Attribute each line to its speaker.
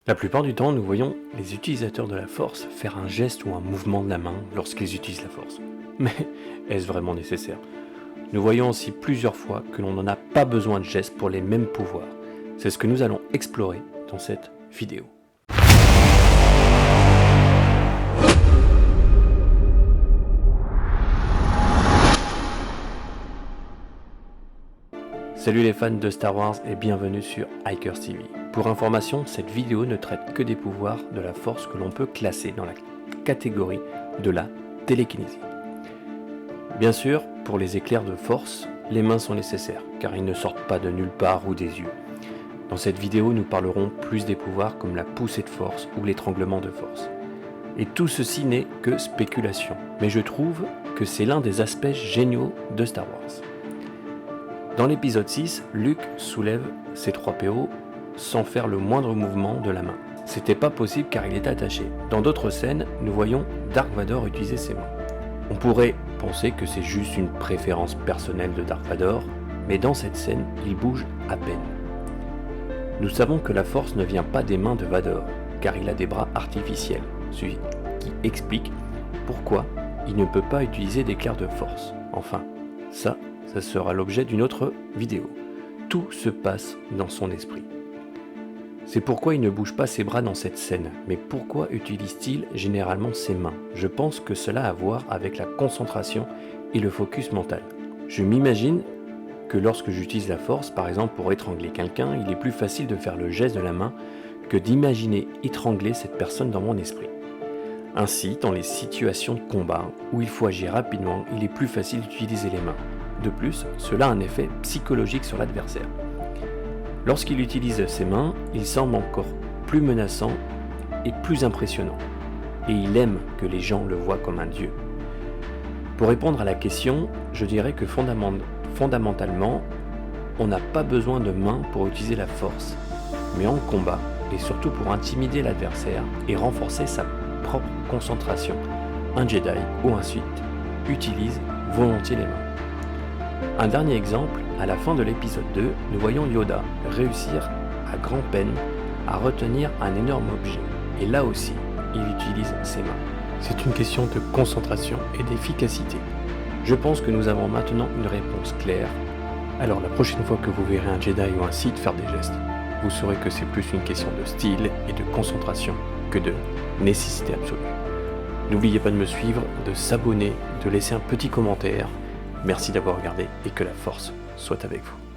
Speaker 1: La plupart du temps, nous voyons les utilisateurs de la force faire un geste ou un mouvement de la main lorsqu'ils utilisent la force. Mais est-ce vraiment nécessaire? Nous voyons aussi plusieurs fois que l'on n'en a pas besoin de gestes pour les mêmes pouvoirs. C'est ce que nous allons explorer dans cette vidéo. Salut les fans de Star Wars et bienvenue sur Hikers TV. Pour information, cette vidéo ne traite que des pouvoirs de la force que l'on peut classer dans la catégorie de la télékinésie. Bien sûr, pour les éclairs de force, les mains sont nécessaires, car ils ne sortent pas de nulle part ou des yeux. Dans cette vidéo, nous parlerons plus des pouvoirs comme la poussée de force ou l'étranglement de force. Et tout ceci n'est que spéculation, mais je trouve que c'est l'un des aspects géniaux de Star Wars. Dans l'épisode 6, Luke soulève ses 3 PO sans faire le moindre mouvement de la main. C'était pas possible car il était attaché. Dans d'autres scènes, nous voyons Dark Vador utiliser ses mains. On pourrait penser que c'est juste une préférence personnelle de Dark Vador, mais dans cette scène, il bouge à peine. Nous savons que la force ne vient pas des mains de Vador, car il a des bras artificiels, ce qui explique pourquoi il ne peut pas utiliser d'éclairs de force. Enfin, ça sera l'objet d'une autre vidéo. Tout se passe dans son esprit. C'est pourquoi il ne bouge pas ses bras dans cette scène, mais pourquoi utilise-t-il généralement ses mains? Je pense que cela a à voir avec la concentration et le focus mental. Je m'imagine que lorsque j'utilise la force, par exemple pour étrangler quelqu'un, il est plus facile de faire le geste de la main que d'imaginer étrangler cette personne dans mon esprit. Ainsi, dans les situations de combat où il faut agir rapidement, il est plus facile d'utiliser les mains. De plus, cela a un effet psychologique sur l'adversaire. Lorsqu'il utilise ses mains, il semble encore plus menaçant et plus impressionnant. Et il aime que les gens le voient comme un dieu. Pour répondre à la question, je dirais que fondamentalement, on n'a pas besoin de mains pour utiliser la force, mais en combat, et surtout pour intimider l'adversaire et renforcer sa propre concentration, un Jedi ou un Sith utilise volontiers les mains. Un dernier exemple, à la fin de l'épisode 2, nous voyons Yoda réussir à grand-peine à retenir un énorme objet. Et là aussi, il utilise ses mains. C'est une question de concentration et d'efficacité. Je pense que nous avons maintenant une réponse claire. Alors la prochaine fois que vous verrez un Jedi ou un Sith faire des gestes, vous saurez que c'est plus une question de style et de concentration que de nécessité absolue. N'oubliez pas de me suivre, de s'abonner, de laisser un petit commentaire. Merci d'avoir regardé et que la force soit avec vous.